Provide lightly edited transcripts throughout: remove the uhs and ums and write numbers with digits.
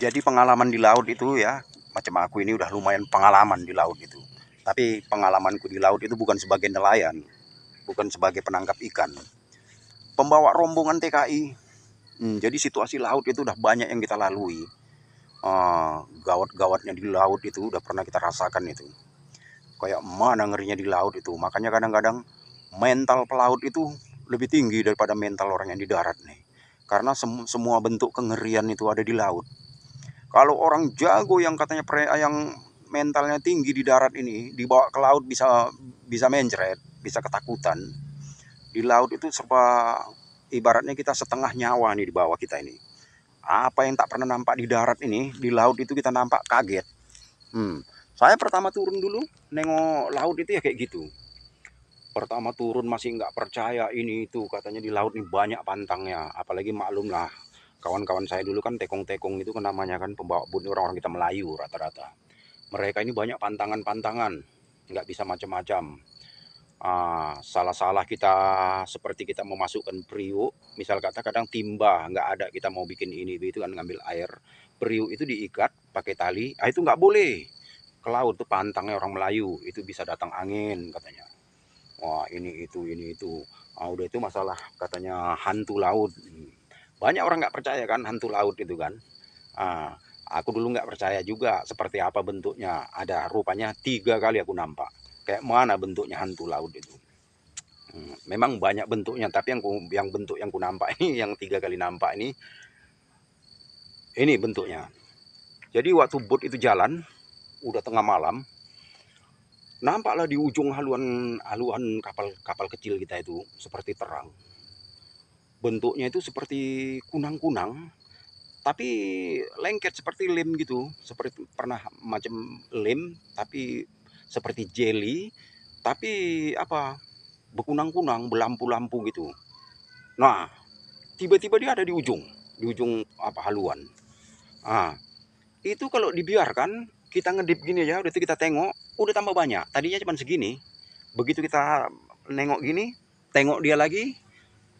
Jadi pengalaman di laut itu ya, macam aku ini udah lumayan pengalaman di laut itu. Tapi pengalamanku di laut itu bukan sebagai nelayan, bukan sebagai penangkap ikan. Pembawa rombongan TKI. Jadi situasi laut itu udah banyak yang kita lalui. Gawat-gawatnya di laut itu udah pernah kita rasakan itu. Kayak mana ngerinya di laut itu. Makanya kadang-kadang mental pelaut itu lebih tinggi daripada mental orang yang di darat nih. Karena semua bentuk kengerian itu ada di laut. Kalau orang jago yang katanya yang mentalnya tinggi di darat ini dibawa ke laut bisa bisa mencret, bisa ketakutan. Di laut itu serba ibaratnya kita setengah nyawa nih di bawah kita ini. Apa yang tak pernah nampak di darat ini, di laut itu kita nampak kaget. Saya pertama turun dulu nengok laut itu ya kayak gitu. Pertama turun masih nggak percaya ini itu katanya di laut ini banyak pantangnya. Apalagi maklum lah kawan-kawan saya dulu kan tekong-tekong itu kan namanya kan pembawa bot orang-orang kita Melayu rata-rata. Mereka ini banyak pantangan-pantangan, nggak bisa macam-macam. Salah-salah kita seperti kita memasukkan periuk, misal kata kadang timba nggak ada kita mau bikin ini itu kan ngambil air, periuk itu diikat pakai tali, itu nggak boleh ke laut tuh pantangnya orang Melayu itu bisa datang angin katanya. Wah ini itu, udah itu masalah katanya hantu laut. Banyak orang nggak percaya kan hantu laut itu kan. Ah, aku dulu nggak percaya juga seperti apa bentuknya. Ada rupanya 3 kali aku nampak. Kayak mana bentuknya hantu laut itu. Memang banyak bentuknya, tapi yang bentuk yang ku nampak ini, yang 3 kali nampak ini bentuknya. Jadi waktu bot itu jalan, udah tengah malam, nampaklah di ujung haluan kapal kecil kita itu seperti terang. Bentuknya itu seperti kunang-kunang, tapi lengket seperti lem gitu, seperti pernah macam lem tapi seperti jelly, tapi apa berkunang-kunang, berlampu-lampu gitu. Nah, tiba-tiba dia ada di ujung apa haluan. Ah, itu kalau dibiarkan kita ngedip gini aja, udah itu kita tengok, udah tambah banyak. Tadinya cuma segini, begitu kita nengok gini, tengok dia lagi,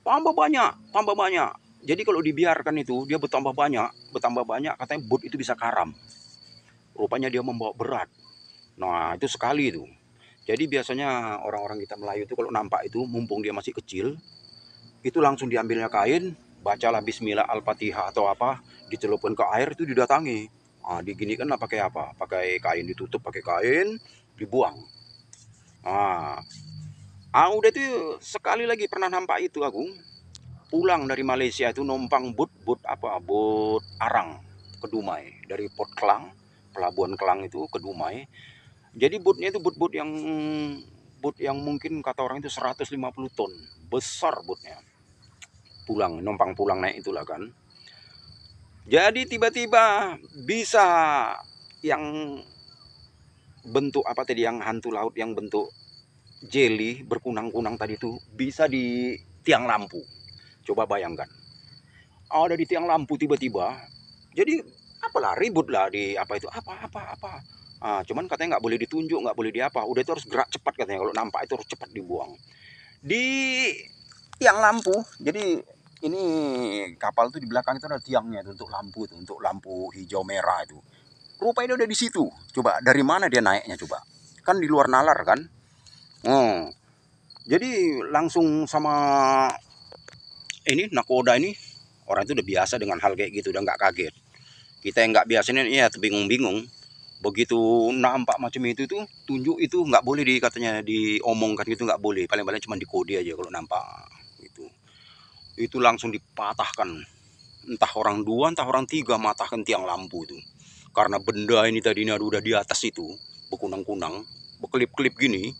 tambah banyak, tambah banyak. Jadi kalau dibiarkan itu dia bertambah banyak, katanya bot itu bisa karam. Rupanya dia membawa berat. Nah itu sekali itu. Jadi biasanya orang-orang kita Melayu itu kalau nampak itu, mumpung dia masih kecil, itu langsung diambilnya kain, bacalah Bismillah Al-Fatihah atau apa, dicelupkan ke air itu didatangi. Diginikan lah pakai apa? Pakai kain, ditutup pakai kain, dibuang. Udah tuh sekali lagi pernah nampak itu aku. Pulang dari Malaysia itu numpang bot apa? Bot arang ke Dumai dari Port Klang, pelabuhan Klang itu ke Dumai. Jadi botnya itu bot yang mungkin kata orang itu 150 ton, besar botnya. Numpang pulang naik itulah kan. Jadi tiba-tiba bisa yang bentuk apa tadi, yang hantu laut yang bentuk jelly berkunang-kunang tadi itu bisa di tiang lampu. Coba bayangkan. Ada di tiang lampu tiba-tiba. Jadi apalah ribut lah di apa itu apa. Cuman katanya nggak boleh ditunjuk, nggak boleh diapa. Udah itu harus gerak cepat katanya, kalau nampak itu harus cepat dibuang. Di tiang lampu. Jadi ini kapal tuh di belakang itu ada tiangnya itu untuk lampu itu, untuk lampu hijau merah itu. Rupanya dia udah di situ. Coba dari mana dia naiknya coba? Kan di luar nalar kan? Jadi langsung sama ini nakoda ini, orang itu udah biasa dengan hal kayak gitu, udah nggak kaget. Kita yang nggak biasa ini ya bingung-bingung. Begitu nampak macam itu tuh tunjuk itu nggak boleh, katanya diomongkan gitu nggak boleh, paling-paling cuma dikode aja kalau nampak itu. Itu langsung dipatahkan, entah orang dua entah orang tiga matahkan tiang lampu itu, karena benda ini tadinya udah di atas itu berkunang-kunang, berkelip-kelip gini.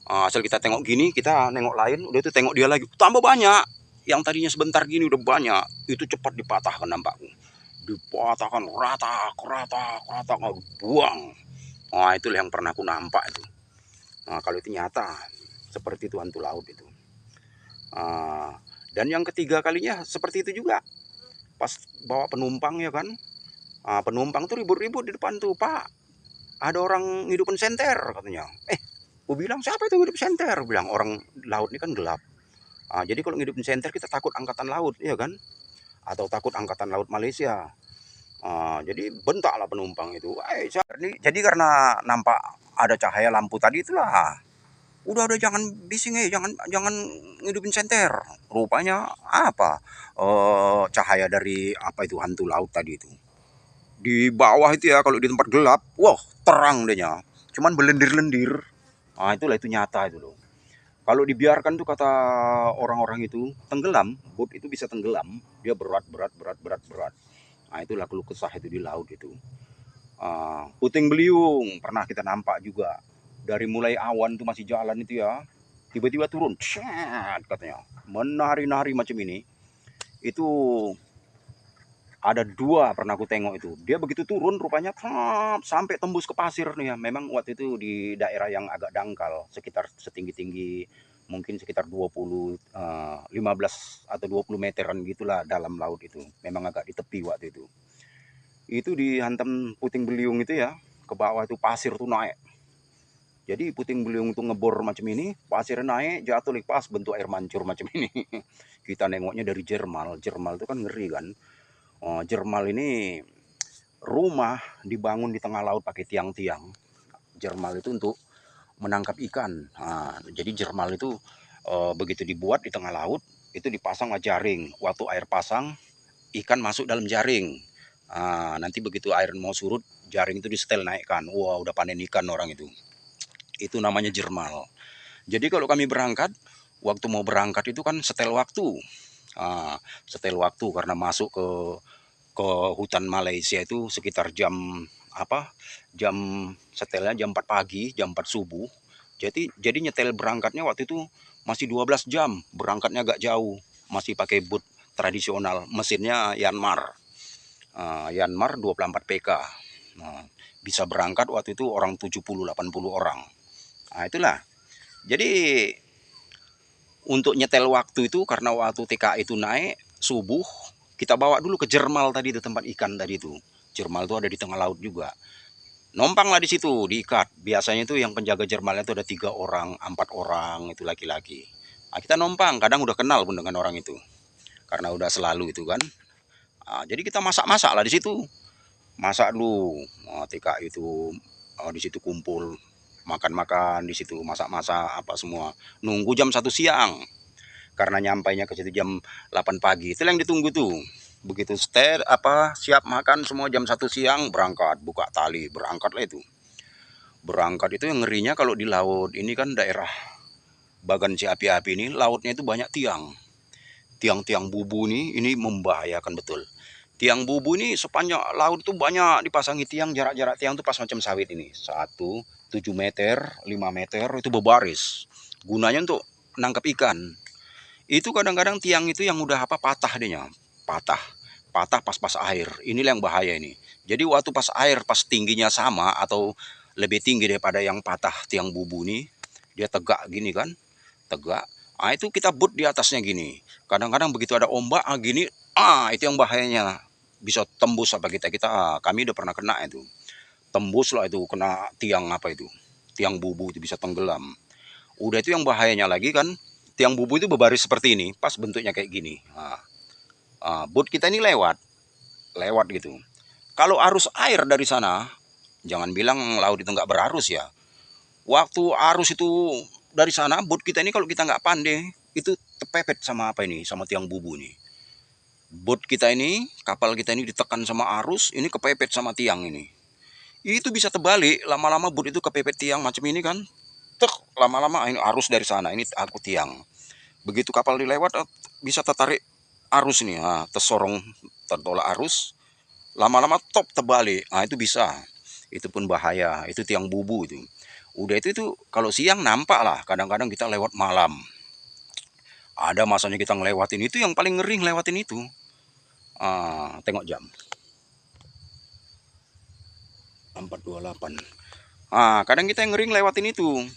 Asal kita tengok gini, kita nengok lain, udah itu tengok dia lagi, tambah banyak. Yang tadinya sebentar gini udah banyak, itu cepat dipatahkan nampaknya. Dipatahkan rata, buang. Itulah yang pernah aku nampak itu. Kalau itu nyata, seperti itu hantu laut itu. Dan yang ketiga kalinya seperti itu juga. Pas bawa penumpang ya kan. Penumpang tuh ribut-ribut di depan tuh, Pak. Ada orang ngidupin senter katanya. Aku bilang siapa itu hidup senter? Bilang orang laut ini kan gelap. Jadi kalau ngidupin senter kita takut angkatan laut, ya kan? Atau takut angkatan laut Malaysia. Jadi bentaklah penumpang itu. Jadi karena nampak ada cahaya lampu tadi itulah, udah jangan bising, jangan jangan ngidupin senter. Rupanya apa? Cahaya dari apa itu, hantu laut tadi itu. Di bawah itu ya, kalau di tempat gelap, wah terang dehnya. Cuman belendir-lendir. Itulah, itu nyata itu loh. Kalau dibiarkan tuh, kata orang-orang itu, tenggelam, boat itu bisa tenggelam. Dia berat, berat, berat, berat, berat. Itulah keluh kesah itu di laut itu. Puting beliung pernah kita nampak juga. Dari mulai awan tuh masih jalan itu ya, tiba-tiba turun, cet, katanya, menari-nari macam ini. Itu ada dua pernah aku tengok itu. Dia begitu turun rupanya sampai tembus ke pasir nih ya. Memang waktu itu di daerah yang agak dangkal, sekitar setinggi-tinggi mungkin sekitar 15 atau 20 meteran gitulah dalam laut itu. Memang agak di tepi waktu itu. Itu dihantam puting beliung itu ya, ke bawah itu pasir tuh naik. Jadi puting beliung tuh ngebor macam ini, pasir naik, jatuh pas bentuk air mancur macam ini. Kita nengoknya dari Jermal. Jermal itu kan ngeri kan. Jermal ini rumah dibangun di tengah laut pakai tiang-tiang. Jermal itu untuk menangkap ikan. Jadi jermal itu begitu dibuat di tengah laut, itu dipasang jaring. Waktu air pasang, ikan masuk dalam jaring. Nanti begitu air mau surut, jaring itu disetel naikkan. Wah, udah panen ikan orang itu. Itu namanya jermal. Jadi kalau kami berangkat, waktu mau berangkat itu kan setel waktu. Setel waktu karena masuk ke hutan Malaysia itu sekitar jam apa? Setelnya jam 4 pagi, jam 4 subuh. Jadi nyetel berangkatnya waktu itu masih 12 jam. Berangkatnya agak jauh, masih pakai boot tradisional, mesinnya Yanmar. Yanmar 24 PK. Bisa berangkat waktu itu orang 70-80 orang. Itulah. Jadi untuk nyetel waktu itu, karena waktu TKA itu naik subuh, kita bawa dulu ke Jermal tadi, itu tempat ikan tadi itu. Jermal itu ada di tengah laut juga. Nompang lah di situ, diikat. Biasanya itu yang penjaga Jermalnya itu ada 3 orang, 4 orang, itu laki-laki. Kita nompang, kadang udah kenal pun dengan orang itu, karena udah selalu itu kan. Jadi kita masak-masak lah di situ. Masak dulu, TKA itu di situ kumpul, makan-makan di situ, masak-masak apa semua. Nunggu jam 1 siang. Karena nyampainya ke situ jam 8 pagi. Itu yang ditunggu tuh. Begitu siap makan semua jam 1 siang, berangkat, buka tali, berangkat lah itu. Berangkat itu yang ngerinya kalau di laut ini kan daerah Bagan Si Api-Api ini, lautnya itu banyak tiang. Tiang-tiang bubu ini membahayakan betul. Tiang bubu ini sepanjang laut itu banyak dipasangi tiang, jarak-jarak tiang itu pas macam sawit ini. 7 meter, 5 meter itu berbaris. Gunanya untuk nangkap ikan. Itu kadang-kadang tiang itu yang udah patah dehnya. Patah pas air. Inilah yang bahaya ini. Jadi waktu pas air, pas tingginya sama atau lebih tinggi daripada yang patah tiang bubu ini, dia tegak gini kan, tegak. Itu kita but di atasnya gini. Kadang-kadang begitu ada ombak gini, itu yang bahayanya. Bisa tembus apa kita kami udah pernah kena itu. Tembus lah itu, kena tiang apa itu. Tiang bubu itu bisa tenggelam. Udah itu yang bahayanya lagi kan, tiang bubu itu berbaris seperti ini, pas bentuknya kayak gini. Boat kita ini lewat gitu. Kalau arus air dari sana, jangan bilang laut itu nggak berarus ya. Waktu arus itu dari sana, boat kita ini kalau kita nggak pandai, itu terpepet sama apa ini, sama tiang bubu nih. Boat kita ini, kapal kita ini ditekan sama arus, ini kepepet sama tiang ini. Itu bisa terbalik, lama-lama boat itu kepepet tiang macam ini kan. Lama-lama ini arus dari sana, ini aku tiang. Begitu kapal dilewat, bisa tertarik arus nih, tersorong, tertolak arus, lama-lama terbalik. Itu bisa. Itu pun bahaya. Itu tiang bubu itu. Udah itu kalau siang nampak lah. Kadang-kadang kita lewat malam. Ada masanya kita ngelewatin itu, yang paling ngeri ngelewatin itu. Tengok jam. 4.28. Kadang kita yang ngeri ngelewatin itu.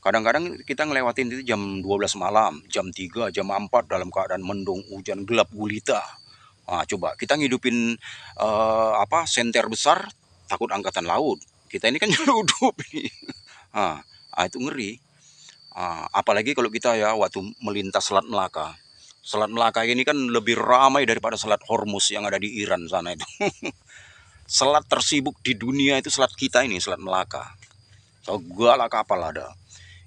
Kadang-kadang kita ngelewatin itu jam 12 malam, jam 3, jam 4 dalam keadaan mendung, hujan, gelap gulita. Coba kita ngidupin senter besar, takut angkatan laut. Kita ini kan nyeludup ini. Itu ngeri. Apalagi kalau kita ya waktu melintas Selat Melaka. Selat Melaka ini kan lebih ramai daripada Selat Hormuz yang ada di Iran sana itu. Selat tersibuk di dunia itu selat kita ini, Selat Melaka. Segala kapal ada.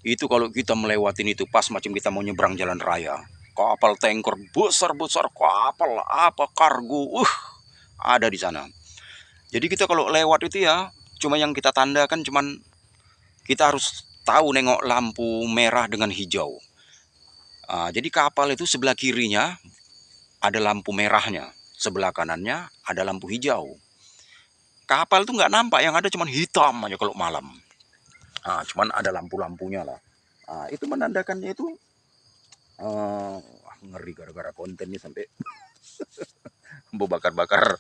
Itu kalau kita melewatin itu pas macam kita mau nyebrang jalan raya. Kapal tanker besar-besar, kapal apa kargo, ada di sana. Jadi kita kalau lewat itu ya, cuma yang kita tandakan cuman kita harus tahu nengok lampu merah dengan hijau. Jadi kapal itu sebelah kirinya ada lampu merahnya, sebelah kanannya ada lampu hijau. Kapal itu nggak nampak, yang ada cuman hitam aja kalau malam. Cuman ada lampu-lampunya lah. Itu menandakannya itu ngeri gara-gara konten ini sampai mau bakar-bakar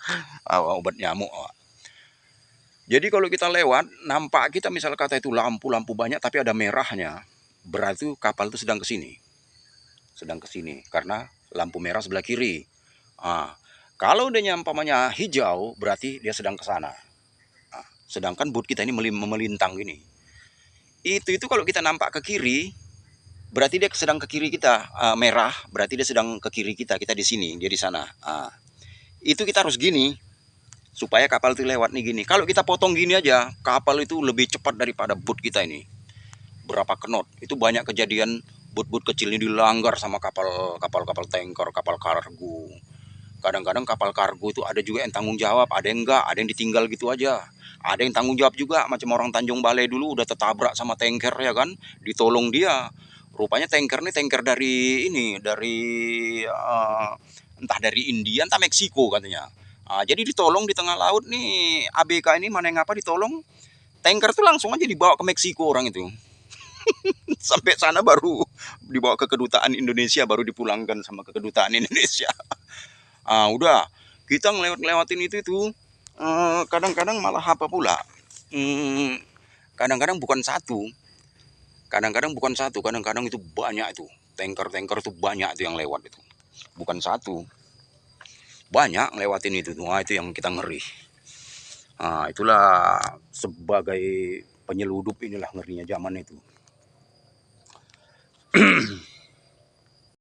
obat nyamuk. Jadi kalau kita lewat, nampak kita misal kata itu lampu-lampu banyak tapi ada merahnya, berarti kapal itu sedang ke sini. Sedang ke sini karena lampu merah sebelah kiri. Kalau dia nyampamanya hijau, berarti dia sedang ke sana. Sedangkan boot kita ini melintang gini. Itu kalau kita nampak ke kiri, berarti dia sedang ke kiri kita. Merah, berarti dia sedang ke kiri kita. Kita di sini, dia di sana. Itu kita harus gini supaya kapal itu lewat nih gini. Kalau kita potong gini aja, kapal itu lebih cepat daripada boot kita ini. Berapa knot? Itu banyak kejadian boot-boot kecil ini dilanggar sama kapal tanker, kapal kargo. Kadang-kadang kapal kargo itu ada juga yang tanggung jawab, ada yang enggak, ada yang ditinggal gitu aja. Ada yang tanggung jawab juga, macam orang Tanjung Balai dulu udah tertabrak sama tanker ya kan, ditolong dia. Rupanya tanker ini tanker dari entah dari India, entah Meksiko katanya. Jadi ditolong di tengah laut nih, ABK ini mana yang apa ditolong, tanker tuh langsung aja dibawa ke Meksiko orang itu. Sampai sana baru dibawa ke kedutaan Indonesia, baru dipulangkan sama ke kedutaan Indonesia. Udah kita ngelewat-lewatin itu kadang-kadang malah apa pula, kadang-kadang bukan satu, kadang-kadang itu banyak itu tanker itu, banyak itu yang lewat itu, bukan satu, banyak lewatin itu. Itu yang kita ngeri. Itulah sebagai penyeludup, inilah ngerinya zaman itu.